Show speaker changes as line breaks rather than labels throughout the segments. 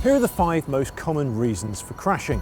Here are the 5 most common reasons for crashing.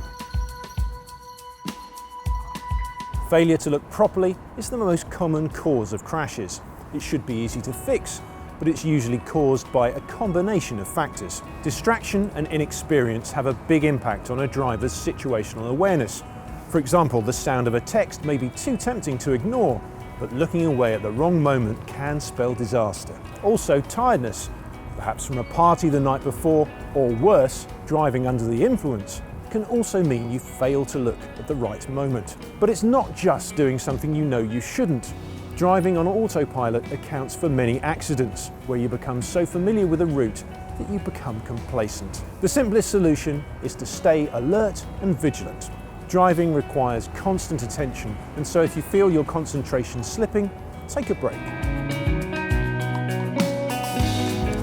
Failure to look properly is the most common cause of crashes. It should be easy to fix, but it's usually caused by a combination of factors. Distraction and inexperience have a big impact on a driver's situational awareness. For example, the sound of a text may be too tempting to ignore, but looking away at the wrong moment can spell disaster. Also, tiredness, perhaps from a party the night before, or worse, driving under the influence, can also mean you fail to look at the right moment. But it's not just doing something you know you shouldn't. Driving on autopilot accounts for many accidents, where you become so familiar with a route that you become complacent. The simplest solution is to stay alert and vigilant. Driving requires constant attention, and so if you feel your concentration slipping, take a break.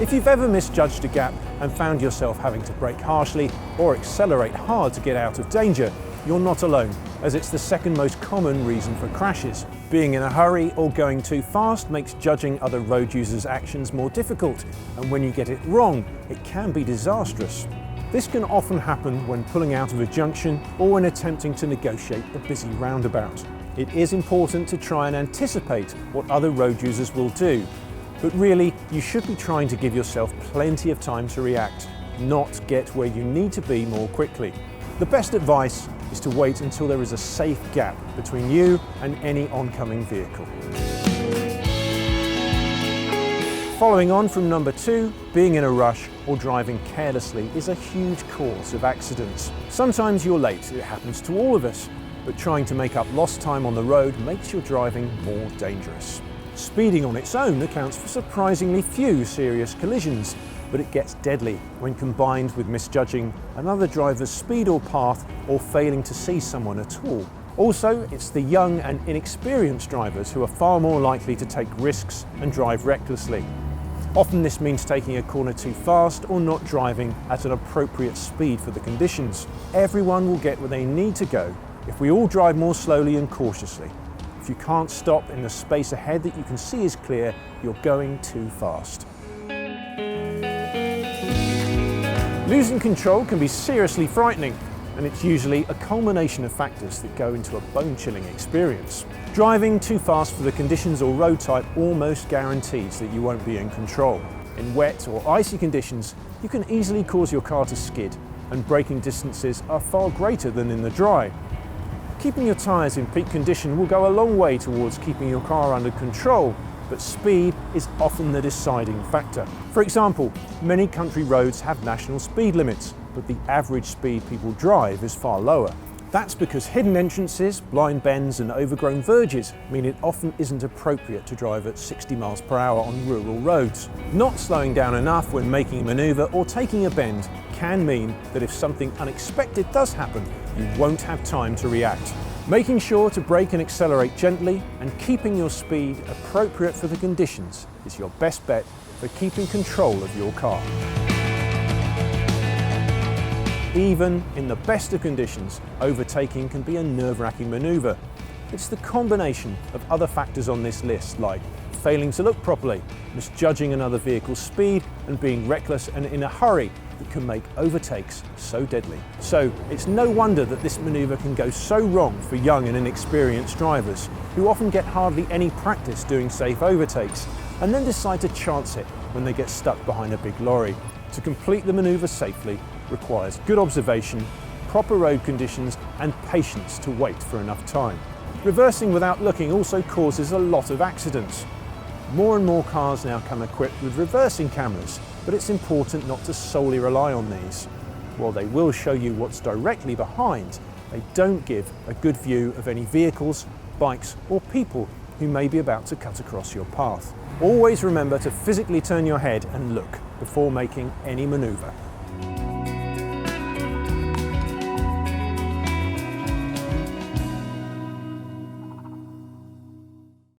If you've ever misjudged a gap and found yourself having to brake harshly or accelerate hard to get out of danger, you're not alone, as it's the second most common reason for crashes. Being in a hurry or going too fast makes judging other road users' actions more difficult, and when you get it wrong, it can be disastrous. This can often happen when pulling out of a junction or when attempting to negotiate a busy roundabout. It is important to try and anticipate what other road users will do, but really, you should be trying to give yourself plenty of time to react, not get where you need to be more quickly. The best advice is to wait until there is a safe gap between you and any oncoming vehicle. Following on from number 2, being in a rush or driving carelessly is a huge cause of accidents. Sometimes you're late, it happens to all of us, but trying to make up lost time on the road makes your driving more dangerous. Speeding on its own accounts for surprisingly few serious collisions, but it gets deadly when combined with misjudging another driver's speed or path or failing to see someone at all. Also, it's the young and inexperienced drivers who are far more likely to take risks and drive recklessly. Often this means taking a corner too fast or not driving at an appropriate speed for the conditions. Everyone will get where they need to go if we all drive more slowly and cautiously. If you can't stop in the space ahead that you can see is clear, you're going too fast. Losing control can be seriously frightening, and it's usually a culmination of factors that go into a bone-chilling experience. Driving too fast for the conditions or road type almost guarantees that you won't be in control. In wet or icy conditions, you can easily cause your car to skid, and braking distances are far greater than in the dry. Keeping your tyres in peak condition will go a long way towards keeping your car under control, but speed is often the deciding factor. For example, many country roads have national speed limits, but the average speed people drive is far lower. That's because hidden entrances, blind bends and overgrown verges mean it often isn't appropriate to drive at 60 miles per hour on rural roads. Not slowing down enough when making a manoeuvre or taking a bend can mean that if something unexpected does happen, you won't have time to react. Making sure to brake and accelerate gently and keeping your speed appropriate for the conditions is your best bet for keeping control of your car. Even in the best of conditions, overtaking can be a nerve-wracking manoeuvre. It's the combination of other factors on this list, like failing to look properly, misjudging another vehicle's speed, and being reckless and in a hurry that can make overtakes so deadly. So it's no wonder that this manoeuvre can go so wrong for young and inexperienced drivers, who often get hardly any practice doing safe overtakes, and then decide to chance it when they get stuck behind a big lorry. To complete the manoeuvre safely requires good observation, proper road conditions, and patience to wait for enough time. Reversing without looking also causes a lot of accidents. More and more cars now come equipped with reversing cameras, but it's important not to solely rely on these. While they will show you what's directly behind, they don't give a good view of any vehicles, bikes, or people who may be about to cut across your path. Always remember to physically turn your head and look before making any manoeuvre.